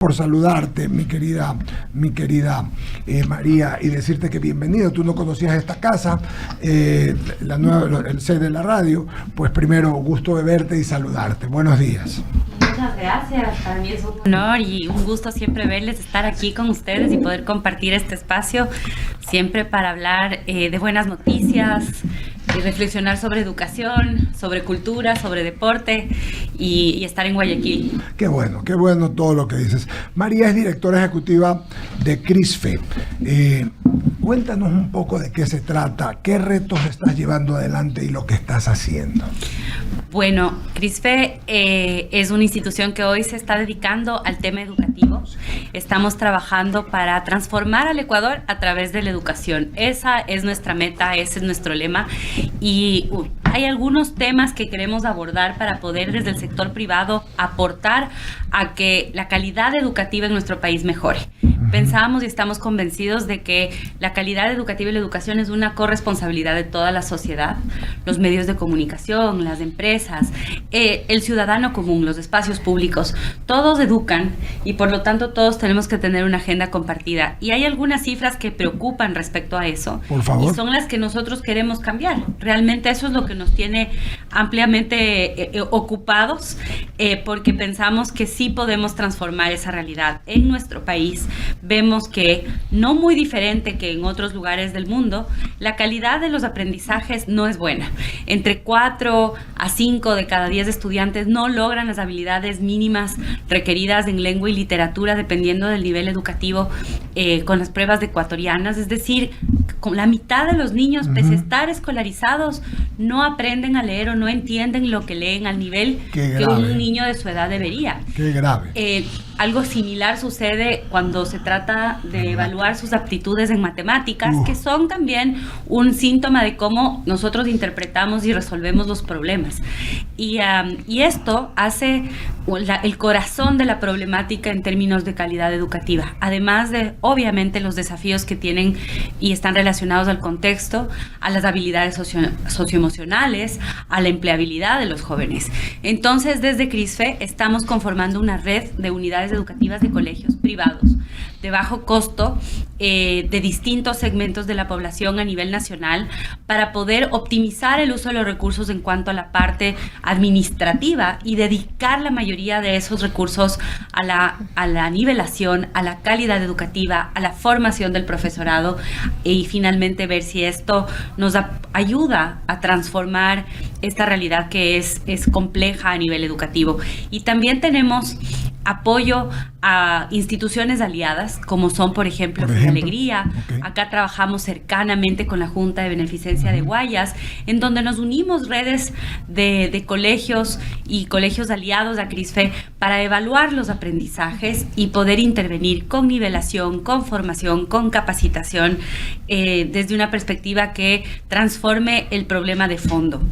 por saludarte, mi querida María, y decirte que bienvenida. Tú no conocías esta casa, la nueva, el sede de la radio. Pues primero, gusto de verte y saludarte. Buenos días. Muchas gracias, para mí es un honor y un gusto siempre verles, estar aquí con ustedes y poder compartir este espacio, siempre para hablar de buenas noticias y reflexionar sobre educación, sobre cultura, sobre deporte y estar en Guayaquil. Qué bueno todo lo que dices. María es directora ejecutiva de CRISFE. Cuéntanos un poco de qué se trata, qué retos estás llevando adelante y lo que estás haciendo. Bueno, CRISFE es una institución que hoy se está dedicando al tema educativo. Estamos trabajando para transformar al Ecuador a través de la educación. Esa es nuestra meta, ese es nuestro lema. Y hay algunos temas que queremos abordar para poder desde el sector privado aportar a que la calidad educativa en nuestro país mejore. Pensamos y estamos convencidos de que la calidad educativa y la educación es una corresponsabilidad de toda la sociedad, los medios de comunicación, las empresas, el ciudadano común, los espacios públicos, todos educan y por lo tanto todos tenemos que tener una agenda compartida. Y hay algunas cifras que preocupan respecto a eso. Por favor. Y son las que nosotros queremos cambiar. Realmente eso es lo que nos tiene ampliamente ocupados, porque pensamos que sí podemos transformar esa realidad en nuestro país. Vemos que, no muy diferente que en otros lugares del mundo, la calidad de los aprendizajes no es buena. Entre 4 a 5 de cada 10 estudiantes no logran las habilidades mínimas requeridas en lengua y literatura, dependiendo del nivel educativo, con las pruebas ecuatorianas. Es decir, con la mitad de los niños, pese a estar escolarizados, no aprenden a leer o no entienden lo que leen al nivel que un niño de su edad debería. Qué grave. Algo similar sucede cuando se trata de evaluar sus aptitudes en matemáticas, que son también un síntoma de cómo nosotros interpretamos y resolvemos los problemas. Y esto hace el corazón de la problemática en términos de calidad educativa, además de, obviamente, los desafíos que tienen y están relacionados al contexto, a las habilidades socioemocionales, a la empleabilidad de los jóvenes. Entonces, desde CRISFE estamos conformando una red de unidades educativas de colegios privados de bajo costo, de distintos segmentos de la población a nivel nacional, para poder optimizar el uso de los recursos en cuanto a la parte administrativa y dedicar la mayoría de esos recursos a la nivelación, a la calidad educativa, a la formación del profesorado, y finalmente ver si esto nos ayuda a transformar esta realidad que es compleja a nivel educativo. Y también tenemos apoyo a instituciones aliadas, como son, por ejemplo, Alegría. Okay. Acá trabajamos cercanamente con la Junta de Beneficencia de Guayas, en donde nos unimos redes de colegios y colegios aliados a CRISFE para evaluar los aprendizajes y poder intervenir con nivelación, con formación, con capacitación, desde una perspectiva que transforme el problema de fondo,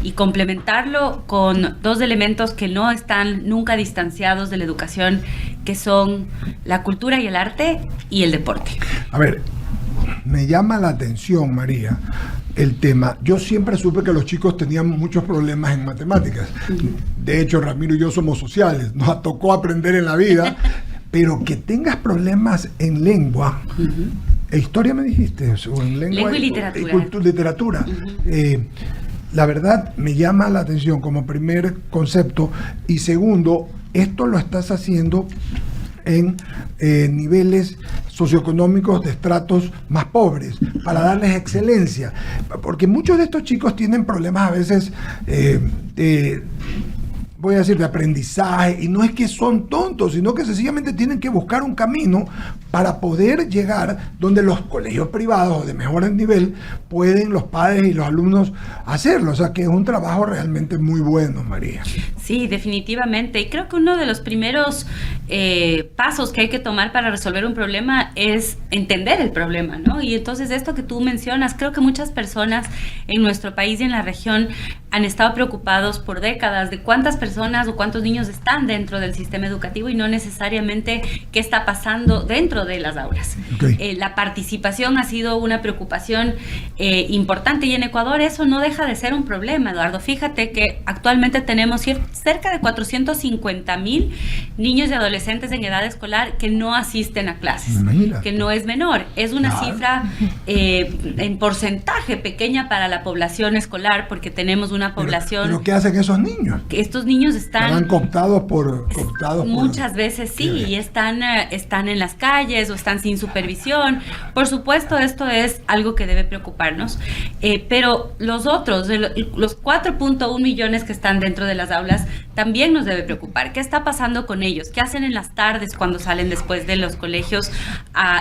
y complementarlo con dos elementos que no están nunca distanciados de la educación, que son la cultura y el arte y el deporte. A ver, me llama la atención, María, el tema. Yo siempre supe que los chicos tenían muchos problemas en matemáticas. De hecho, Ramiro y yo somos sociales, nos tocó aprender en la vida, pero que tengas problemas en lengua, historia me dijiste, o en lengua y literatura. Literatura. La verdad me llama la atención como primer concepto, y segundo, esto lo estás haciendo en niveles socioeconómicos de estratos más pobres, para darles excelencia, porque muchos de estos chicos tienen problemas a veces voy a decir, de aprendizaje, y no es que son tontos, sino que sencillamente tienen que buscar un camino para poder llegar donde los colegios privados de mejor nivel pueden los padres y los alumnos hacerlo. O sea, que es un trabajo realmente muy bueno, María. Sí, definitivamente. Y creo que uno de los primeros pasos que hay que tomar para resolver un problema es entender el problema, ¿no? Y entonces esto que tú mencionas, creo que muchas personas en nuestro país y en la región han estado preocupados por décadas de cuántas personas personas o cuántos niños están dentro del sistema educativo y no necesariamente qué está pasando dentro de las aulas. Okay. La participación ha sido una preocupación importante y en Ecuador eso no deja de ser un problema, Eduardo. Fíjate que actualmente tenemos cerca de 450,000 niños y adolescentes en edad escolar que no asisten a clases, que no es menor. Es una cifra en porcentaje pequeña para la población escolar porque tenemos una población... ¿Pero qué hacen esos niños? Que estos niños están cooptados por muchas veces sí, y están en las calles o están sin supervisión. Por supuesto, esto es algo que debe preocuparnos, pero los otros, los 4.1 millones que están dentro de las aulas, también nos debe preocupar. ¿Qué está pasando con ellos? ¿Qué hacen en las tardes cuando salen después de los colegios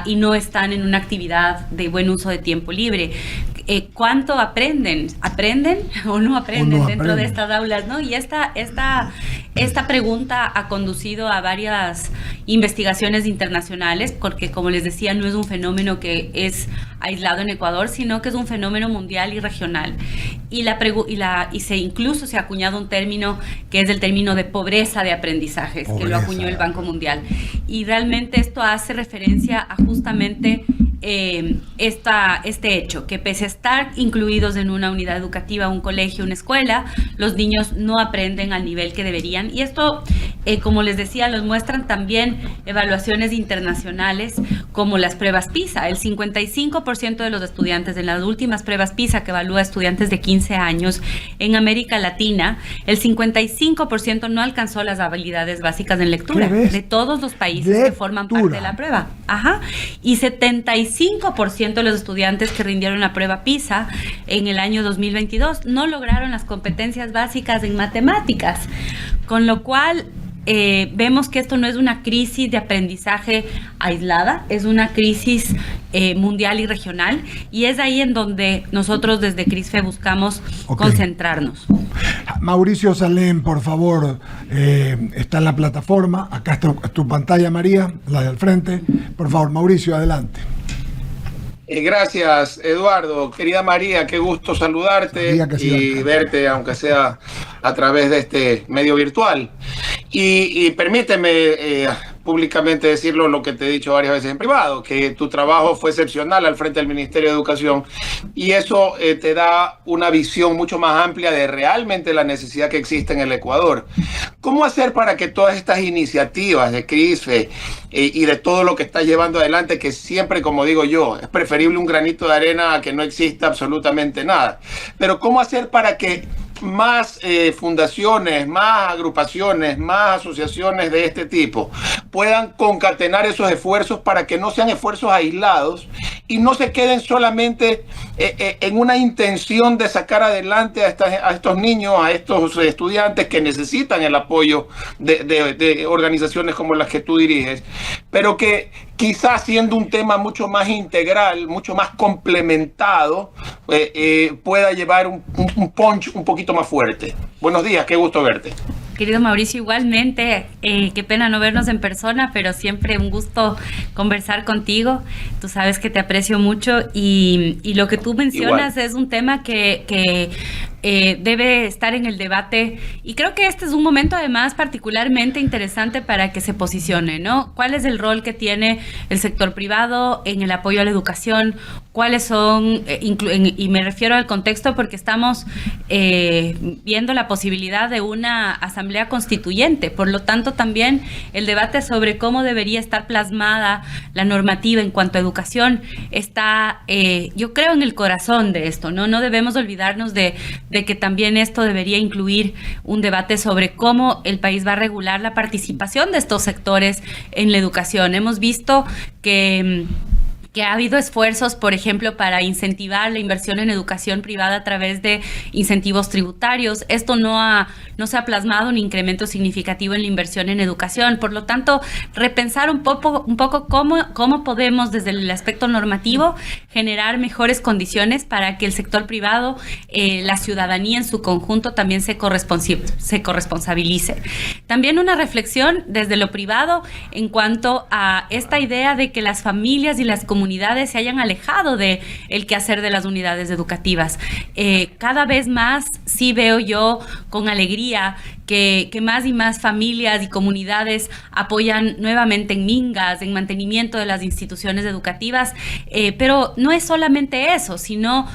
y no están en una actividad de buen uso de tiempo libre? ¿Cuánto aprenden? ¿Aprenden o no aprenden dentro de estas aulas, ¿no? Y esta pregunta ha conducido a varias investigaciones internacionales, porque como les decía, no es un fenómeno que es aislado en Ecuador, sino que es un fenómeno mundial y regional. Incluso se ha acuñado un término que es el término de pobreza de aprendizajes, que lo acuñó el Banco Mundial. Y realmente esto hace referencia a justamente este hecho, que pese a estar incluidos en una unidad educativa, un colegio, una escuela, los niños no aprenden al nivel que deberían. Y esto, como les decía, los muestran también evaluaciones internacionales como las pruebas PISA. El 55% de los estudiantes en las últimas pruebas PISA, que evalúa estudiantes de 15 años en América Latina, el 55% no alcanzó las habilidades básicas en lectura de todos los países que forman parte de la prueba. Y 75% de los estudiantes que rindieron la prueba PISA en el año 2022 no lograron las competencias básicas en matemáticas, con lo cual vemos que esto no es una crisis de aprendizaje aislada, es una crisis mundial y regional, y es ahí en donde nosotros desde CRISFE buscamos concentrarnos. Mauricio Salem, por favor, está en la plataforma, acá está tu pantalla, María, la de al frente. Por favor, Mauricio, adelante. Gracias, Eduardo. Querida María, qué gusto saludarte y verte, aunque sea a través de este medio virtual. Y permíteme públicamente decirlo, lo que te he dicho varias veces en privado, que tu trabajo fue excepcional al frente del Ministerio de Educación, y eso te da una visión mucho más amplia de realmente la necesidad que existe en el Ecuador. ¿Cómo hacer para que todas estas iniciativas de CRISFE y de todo lo que está llevando adelante, que siempre, como digo yo, es preferible un granito de arena a que no exista absolutamente nada, pero cómo hacer para que más fundaciones, más agrupaciones, más asociaciones de este tipo puedan concatenar esos esfuerzos para que no sean esfuerzos aislados y no se queden solamente en una intención de sacar adelante a estos niños, a estos estudiantes que necesitan el apoyo de organizaciones como las que tú diriges, pero que quizás siendo un tema mucho más integral, mucho más complementado, pueda llevar un punch un poquito más fuerte. Buenos días, qué gusto verte. Querido Mauricio, igualmente, qué pena no vernos en persona, pero siempre un gusto conversar contigo. Tú sabes que te aprecio mucho y lo que tú mencionas es un tema que debe estar en el debate, y creo que este es un momento además particularmente interesante para que se posicione, ¿no? ¿Cuál es el rol que tiene el sector privado en el apoyo a la educación? ¿Cuáles son, y me refiero al contexto porque estamos viendo la posibilidad de una asamblea constituyente, por lo tanto también el debate sobre cómo debería estar plasmada la normativa en cuanto a educación está, yo creo, en el corazón de esto, ¿no? No debemos olvidarnos de que también esto debería incluir un debate sobre cómo el país va a regular la participación de estos sectores en la educación. Hemos visto que ha habido esfuerzos, por ejemplo, para incentivar la inversión en educación privada a través de incentivos tributarios. Esto no se ha plasmado un incremento significativo en la inversión en educación. Por lo tanto, repensar un poco cómo podemos, desde el aspecto normativo, generar mejores condiciones para que el sector privado, la ciudadanía en su conjunto, también se corresponsabilice. También una reflexión desde lo privado en cuanto a esta idea de que las familias y las comunidades se hayan alejado de el quehacer de las unidades educativas. Cada vez más sí veo yo con alegría que más y más familias y comunidades apoyan nuevamente en mingas, en mantenimiento de las instituciones educativas, pero no es solamente eso, sino...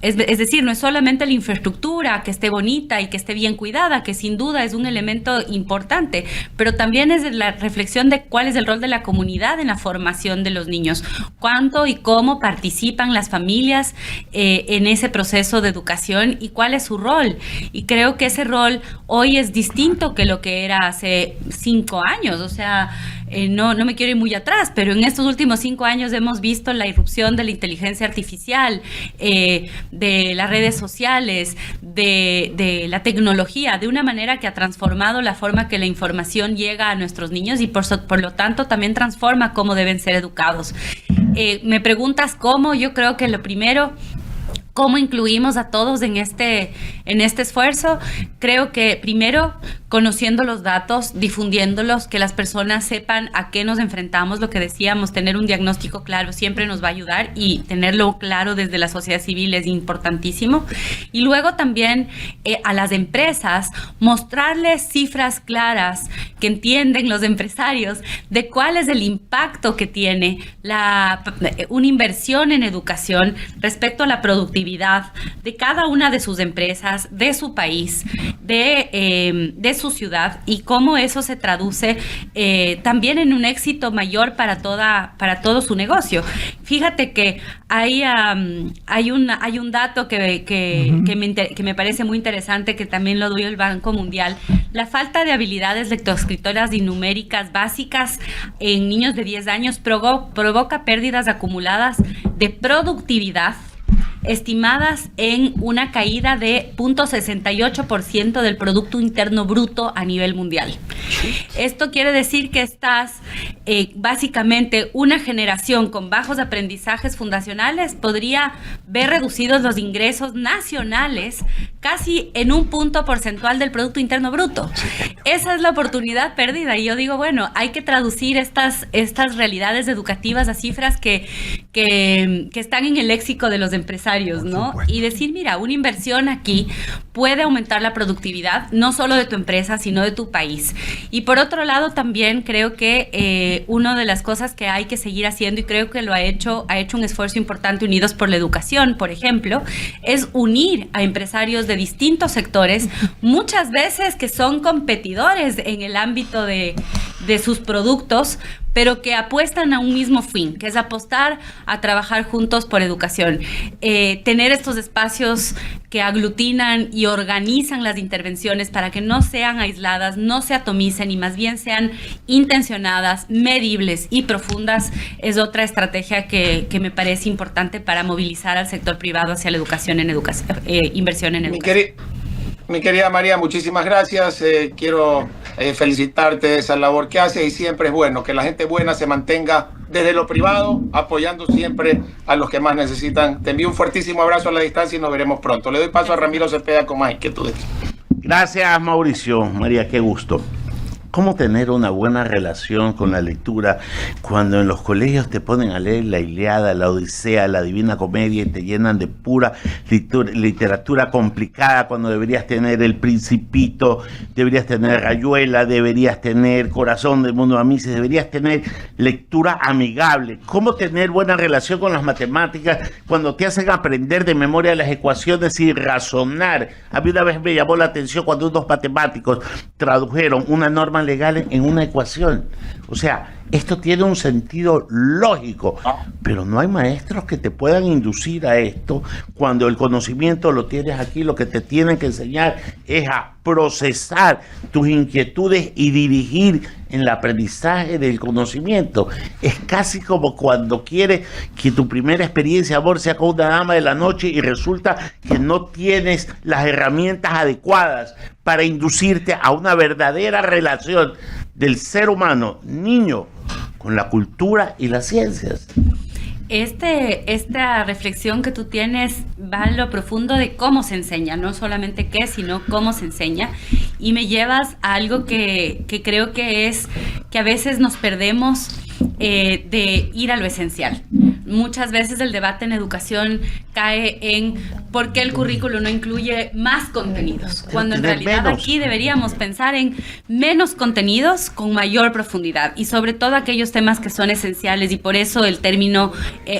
Es decir, no es solamente la infraestructura que esté bonita y que esté bien cuidada, que sin duda es un elemento importante, pero también es la reflexión de cuál es el rol de la comunidad en la formación de los niños, cuánto y cómo participan las familias en ese proceso de educación y cuál es su rol. Y creo que ese rol hoy es distinto que lo que era hace 5 años, o sea... No me quiero ir muy atrás, pero en estos últimos 5 años hemos visto la irrupción de la inteligencia artificial, de las redes sociales, de la tecnología, de una manera que ha transformado la forma que la información llega a nuestros niños y por lo tanto también transforma cómo deben ser educados. Me preguntas cómo. Yo creo que lo primero... ¿Cómo incluimos a todos en este esfuerzo? Creo que primero conociendo los datos, difundiéndolos, que las personas sepan a qué nos enfrentamos, lo que decíamos, tener un diagnóstico claro siempre nos va a ayudar y tenerlo claro desde la sociedad civil es importantísimo. Y luego también a las empresas mostrarles cifras claras que entienden los empresarios de cuál es el impacto que tiene una inversión en educación respecto a la productividad de cada una de sus empresas, de su país, de su ciudad y cómo eso se traduce también en un éxito mayor para todo su negocio. Fíjate que hay un dato que me parece muy interesante, que también lo dio el Banco Mundial. La falta de habilidades lectoescritoras y numéricas básicas en niños de 10 años provoca pérdidas acumuladas de productividad estimadas en una caída de 0.68% del Producto Interno Bruto a nivel mundial. Esto quiere decir que estás básicamente una generación con bajos aprendizajes fundacionales podría ver reducidos los ingresos nacionales casi en un punto porcentual del Producto Interno Bruto. Esa es la oportunidad perdida y yo digo, bueno, hay que traducir estas realidades educativas a cifras que están en el léxico de los empresarios, ¿no? Y decir, mira, una inversión aquí puede aumentar la productividad, no solo de tu empresa, sino de tu país. Y por otro lado, también creo que una de las cosas que hay que seguir haciendo, y creo que lo ha hecho un esfuerzo importante Unidos por la Educación, por ejemplo, es unir a empresarios de distintos sectores, muchas veces que son competidores en el ámbito de sus productos, pero que apuestan a un mismo fin, que es apostar a trabajar juntos por educación. Tener estos espacios que aglutinan y organizan las intervenciones para que no sean aisladas, no se atomicen y más bien sean intencionadas, medibles y profundas, es otra estrategia que me parece importante para movilizar al sector privado hacia la educación inversión en educación. Mi querida María, muchísimas gracias. Quiero felicitarte de esa labor que haces y siempre es bueno que la gente buena se mantenga desde lo privado, apoyando siempre a los que más necesitan. Te envío un fuertísimo abrazo a la distancia y nos veremos pronto. Le doy paso a Ramiro Cepeda con más inquietudes. Gracias, Mauricio. María, qué gusto. ¿Cómo tener una buena relación con la lectura cuando en los colegios te ponen a leer la Ilíada, la Odisea, la Divina Comedia y te llenan de pura literatura complicada cuando deberías tener El Principito, deberías tener Rayuela, deberías tener Corazón del Mundo a Mises, deberías tener lectura amigable? ¿Cómo tener buena relación con las matemáticas cuando te hacen aprender de memoria las ecuaciones y razonar? A mí una vez me llamó la atención cuando unos matemáticos tradujeron una norma legal en una ecuación. O sea, esto tiene un sentido lógico, pero no hay maestros que te puedan inducir a esto cuando el conocimiento lo tienes aquí. Lo que te tienen que enseñar es a procesar tus inquietudes y dirigir en el aprendizaje del conocimiento. Es casi como cuando quieres que tu primera experiencia de amor sea con una dama de la noche y resulta que no tienes las herramientas adecuadas para inducirte a una verdadera relación del ser humano, niño, con la cultura y las ciencias. Esta reflexión que tú tienes va en lo profundo de cómo se enseña, no solamente qué, sino cómo se enseña, y me llevas a algo que creo que es que a veces nos perdemos de ir a lo esencial. Muchas veces el debate en educación cae en ¿por qué el currículo no incluye más contenidos? Cuando en realidad aquí deberíamos pensar en menos contenidos con mayor profundidad y sobre todo aquellos temas que son esenciales, y por eso el término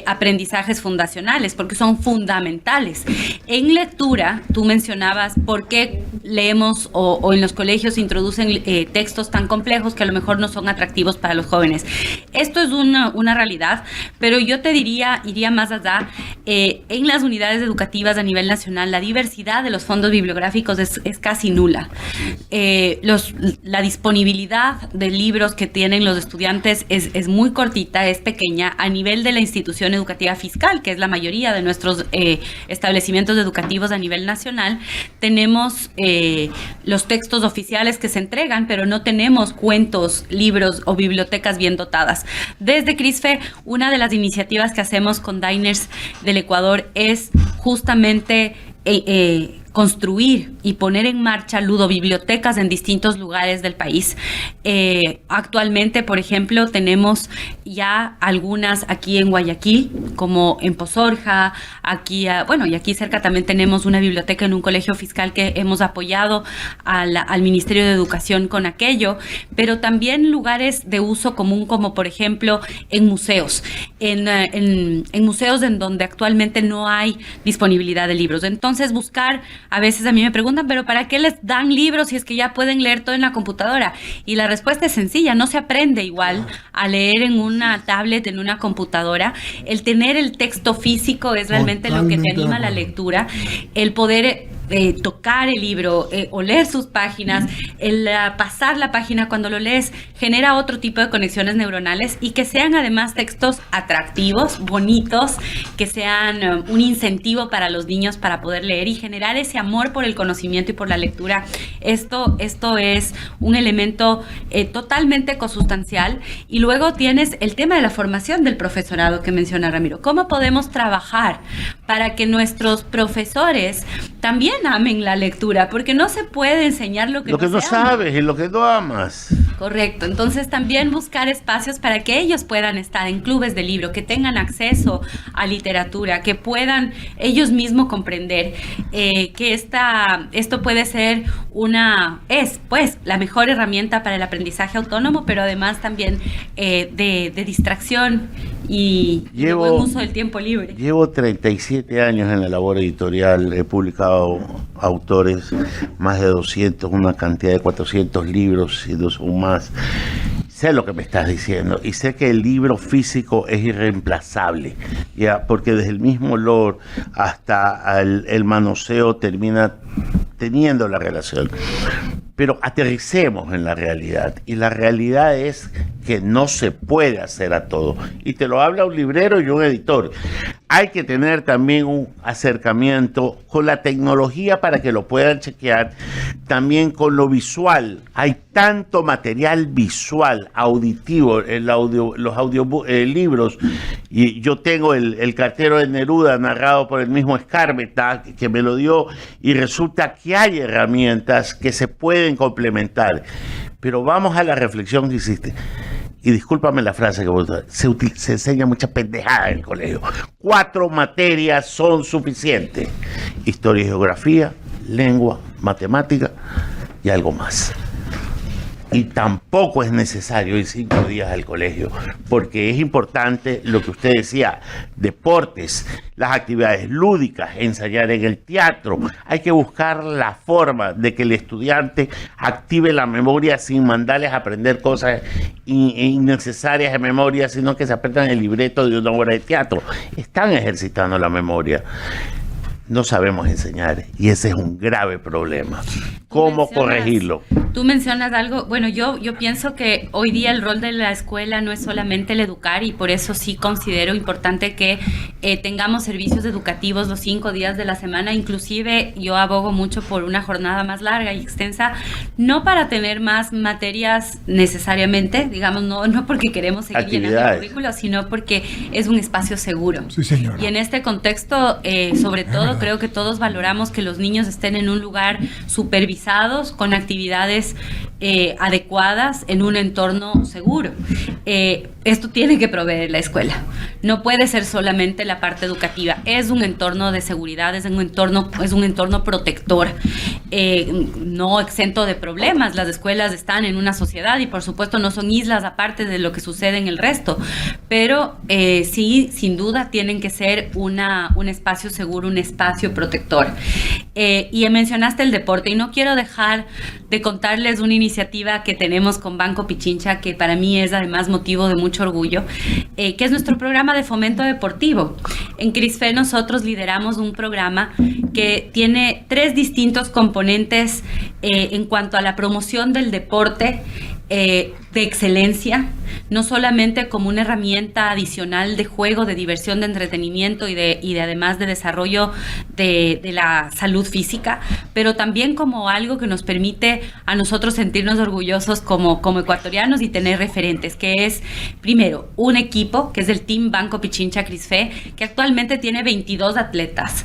aprendizajes fundacionales, porque son fundamentales. En lectura, tú mencionabas por qué leemos o en los colegios introducen textos tan complejos que a lo mejor no son atractivos para los jóvenes. Esto es una realidad, pero yo te iría más allá. En las unidades educativas a nivel nacional, la diversidad de los fondos bibliográficos es casi nula. La disponibilidad de libros que tienen los estudiantes es muy cortita, es pequeña. A nivel de la institución educativa fiscal, que es la mayoría de nuestros establecimientos educativos a nivel nacional, tenemos los textos oficiales que se entregan, pero no tenemos cuentos, libros o bibliotecas bien dotadas. Desde CRISFE, una de las iniciativas que hacemos con Diners del Ecuador es justamente construir y poner en marcha ludobibliotecas en distintos lugares del país. Actualmente, por ejemplo, tenemos ya algunas aquí en Guayaquil, como en Pozorja, y aquí cerca también tenemos una biblioteca en un colegio fiscal que hemos apoyado al Ministerio de Educación con aquello, pero también lugares de uso común, como por ejemplo en museos, en museos en donde actualmente no hay disponibilidad de libros. Entonces, buscar, a veces a mí me preguntan, pero ¿para qué les dan libros si es que ya pueden leer todo en la computadora? Y la respuesta es sencilla, no se aprende igual a leer en una tablet, en una computadora. El tener el texto físico es realmente lo que te anima a la lectura, el poder tocar el libro, oler sus páginas, el pasar la página cuando lo lees, genera otro tipo de conexiones neuronales, y que sean además textos atractivos, bonitos, que sean un incentivo para los niños para poder leer y generar ese amor por el conocimiento y por la lectura. Esto es un elemento totalmente consustancial. Y luego tienes el tema de la formación del profesorado que menciona Ramiro. ¿Cómo podemos trabajar para que nuestros profesores también amen la lectura? Porque no se puede enseñar lo que no sabes y lo que no amas. Correcto. Entonces también buscar espacios para que ellos puedan estar en clubes de libro, que tengan acceso a literatura, que puedan ellos mismos comprender que esto puede ser la mejor herramienta para el aprendizaje autónomo, pero además también de distracción y de buen uso del tiempo libre. Llevo 37 años en la labor editorial, he publicado autores, más de 200, una cantidad de 400 libros, si no son más. Sé lo que me estás diciendo y sé que el libro físico es irreemplazable, ya, porque desde el mismo olor hasta el manoseo termina teniendo la relación. Pero aterricemos en la realidad, y la realidad es que no se puede hacer a todo, y te lo habla un librero y un editor. Hay que tener también un acercamiento con la tecnología para que lo puedan chequear, también con lo visual. Hay tanto material visual, auditivo, los audiolibros, y yo tengo el cartero de Neruda narrado por el mismo Skarbeta, que me lo dio, y resulta que hay herramientas que se pueden complementar. Pero vamos a la reflexión que hiciste. Y discúlpame la frase que vos se enseña mucha pendejada en el colegio. 4 materias son suficientes: historia y geografía, lengua, matemática y algo más. Y tampoco es necesario ir 5 días al colegio, porque es importante lo que usted decía: deportes, las actividades lúdicas, ensayar en el teatro. Hay que buscar la forma de que el estudiante active la memoria sin mandarles a aprender cosas innecesarias de memoria, sino que se aprendan el libreto de una obra de teatro. Están ejercitando la memoria. No sabemos enseñar, y ese es un grave problema. ¿Cómo corregirlo? Tú mencionas algo, bueno, yo pienso que hoy día el rol de la escuela no es solamente el educar, y por eso sí considero importante que tengamos servicios educativos los 5 días de la semana. Inclusive yo abogo mucho por una jornada más larga y extensa, no para tener más materias necesariamente, digamos, no porque queremos seguir llenando el currículo, sino porque es un espacio seguro. Sí, señora. Y en este contexto, sobre todo, creo que todos valoramos que los niños estén en un lugar supervisados, con actividades adecuadas en un entorno seguro. Esto tiene que proveer la escuela. No puede ser solamente la parte educativa. Es un entorno de seguridad, es un entorno protector, no exento de problemas. Las escuelas están en una sociedad y por supuesto no son islas aparte de lo que sucede en el resto, pero sí, sin duda, tienen que ser un espacio seguro, un espacio protector. Y mencionaste el deporte y no quiero dejar de contarles una iniciativa que tenemos con Banco Pichincha, que para mí es además motivo de mucho orgullo, que es nuestro programa de fomento deportivo. En CRISFE nosotros lideramos un programa que tiene 3 distintos componentes en cuanto a la promoción del deporte de excelencia, no solamente como una herramienta adicional de juego, de diversión, de entretenimiento y de además de desarrollo de la salud física, pero también como algo que nos permite a nosotros sentirnos orgullosos como ecuatorianos y tener referentes, que es, primero, un equipo, que es el Team Banco Pichincha CRISFE, que actualmente tiene 22 atletas,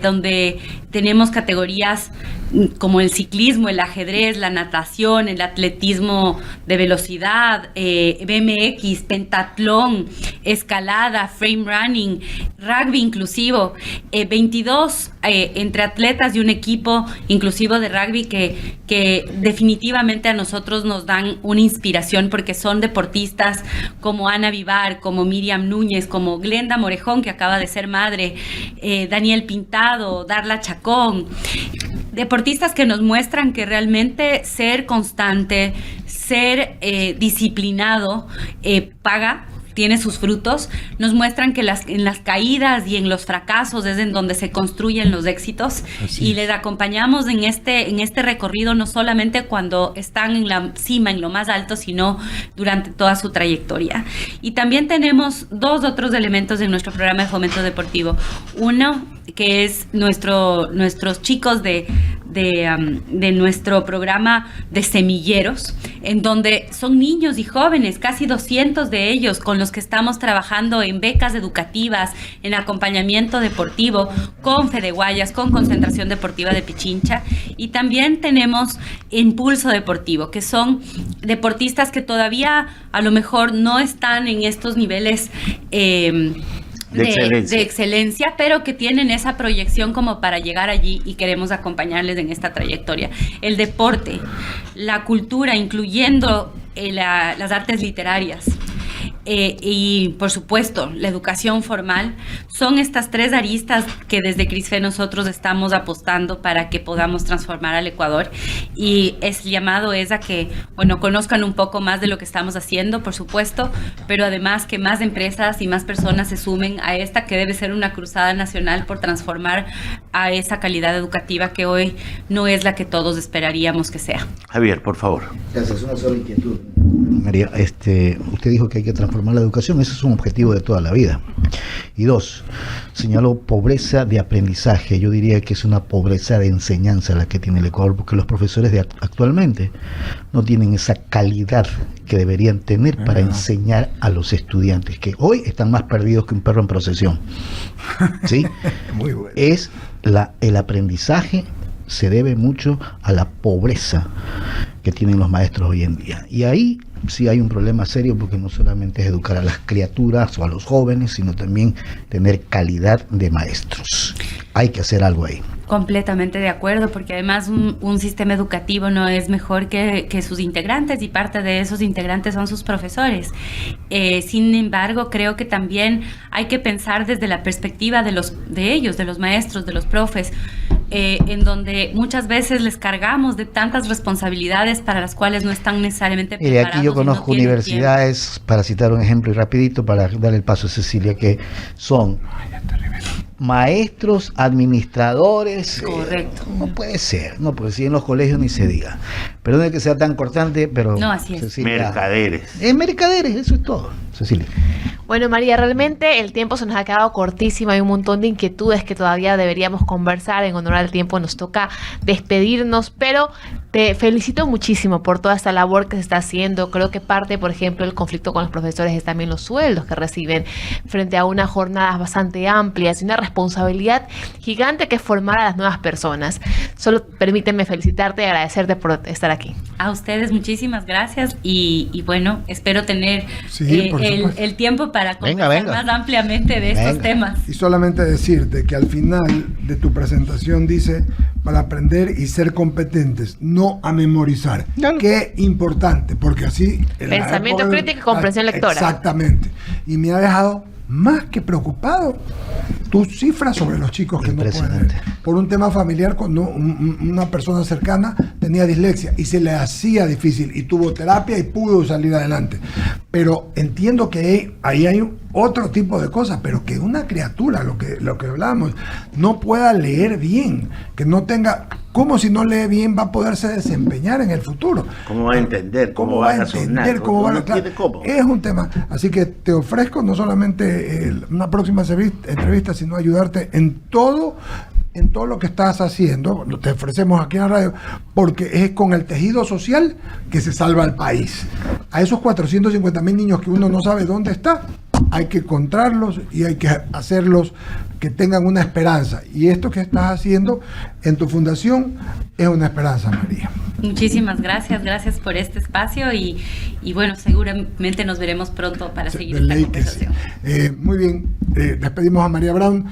donde tenemos categorías como el ciclismo, el ajedrez, la natación, el atletismo de velocidad, BMX, pentatlón, escalada, frame running, rugby inclusivo, 22 entre atletas y un equipo inclusivo de rugby que definitivamente a nosotros nos dan una inspiración, porque son deportistas como Ana Vivar, como Miriam Núñez, como Glenda Morejón, que acaba de ser madre, Daniel Pintado, Darla Chacón, deportistas que nos muestran que realmente ser constante, ser disciplinado, paga, tiene sus frutos. Nos muestran que en las caídas y en los fracasos es en donde se construyen los éxitos. Y les acompañamos en este recorrido, no solamente cuando están en la cima, en lo más alto, sino durante toda su trayectoria. Y también tenemos 2 otros elementos en nuestro programa de fomento deportivo. Uno, que es nuestros chicos de nuestro programa de semilleros, en donde son niños y jóvenes, casi 200 de ellos, con los que estamos trabajando en becas educativas, en acompañamiento deportivo, con Fedeguayas, con Concentración Deportiva de Pichincha. Y también tenemos Impulso Deportivo, que son deportistas que todavía a lo mejor no están en estos niveles de excelencia, pero que tienen esa proyección como para llegar allí, y queremos acompañarles en esta trayectoria. El deporte, la cultura, incluyendo las artes literarias, y por supuesto la educación formal, son estas 3 aristas que desde CRISFE nosotros estamos apostando para que podamos transformar al Ecuador, y el llamado es a que, conozcan un poco más de lo que estamos haciendo, por supuesto, pero además que más empresas y más personas se sumen a esta, que debe ser una cruzada nacional por transformar a esa calidad educativa que hoy no es la que todos esperaríamos que sea. Javier, por favor. Gracias, una sola inquietud. María, usted dijo que hay que transformar la educación, ese es un objetivo de toda la vida. Y 2, señaló pobreza de aprendizaje. Yo diría que es una pobreza de enseñanza la que tiene el Ecuador, porque los profesores de actualmente no tienen esa calidad que deberían tener para enseñar a los estudiantes, que hoy están más perdidos que un perro en procesión. ¿Sí? Muy bueno. Es el aprendizaje se debe mucho a la pobreza que tienen los maestros hoy en día. Y ahí sí hay un problema serio, porque no solamente es educar a las criaturas o a los jóvenes, sino también tener calidad de maestros. Hay que hacer algo ahí. Completamente de acuerdo, porque además un sistema educativo no es mejor que sus integrantes, y parte de esos integrantes son sus profesores. Sin embargo, creo que también hay que pensar desde la perspectiva de ellos, de los maestros, de los profes, en donde muchas veces les cargamos de tantas responsabilidades para las cuales no están necesariamente preparados. Mire, aquí yo conozco universidades, para citar un ejemplo y rapidito, para darle el paso a Cecilia, que son maestros, administradores. Correcto. No puede ser, en los colegios ni se diga. Perdón que sea tan cortante, pero no, así es. Cecilia, mercaderes. Mercaderes, eso es todo, Cecilia. Bueno, María, realmente el tiempo se nos ha quedado cortísimo, hay un montón de inquietudes que todavía deberíamos conversar, en honor al tiempo nos toca despedirnos, pero te felicito muchísimo por toda esta labor que se está haciendo. Creo que parte, por ejemplo, del conflicto con los profesores es también los sueldos que reciben frente a unas jornadas bastante amplias y una responsabilidad gigante que es formar a las nuevas personas. Solo permíteme felicitarte y agradecerte por estar aquí. A ustedes muchísimas gracias y bueno, espero tener el tiempo para conversar más ampliamente de estos temas. Y solamente decirte que al final de tu presentación dice para aprender y ser competentes, no a memorizar. Qué importante, porque así... Pensamiento crítico y comprensión lectora. Exactamente. Y me ha dejado más que preocupado tus cifras sobre los chicos que no pueden leer. Por un tema familiar, cuando una persona cercana tenía dislexia y se le hacía difícil y tuvo terapia y pudo salir adelante. Pero entiendo que ahí hay otro tipo de cosas, pero que una criatura, lo que hablamos, no pueda leer bien, que no tenga... ¿Cómo si no lee bien va a poderse desempeñar en el futuro? ¿Cómo va a entender? ¿Cómo va a razonar? ¿Cómo va a entender? Es un tema. Así que te ofrezco no solamente una próxima entrevista, sino ayudarte en todo lo que estás haciendo. Te ofrecemos aquí en la radio, porque es con el tejido social que se salva el país. A esos 450,000 niños que uno no sabe dónde está, hay que encontrarlos y hay que hacerlos que tengan una esperanza. Y esto que estás haciendo en tu fundación es una esperanza, María. Muchísimas gracias por este espacio y bueno, seguramente nos veremos pronto para seguir esta conversación. Muy bien, despedimos a María Brown.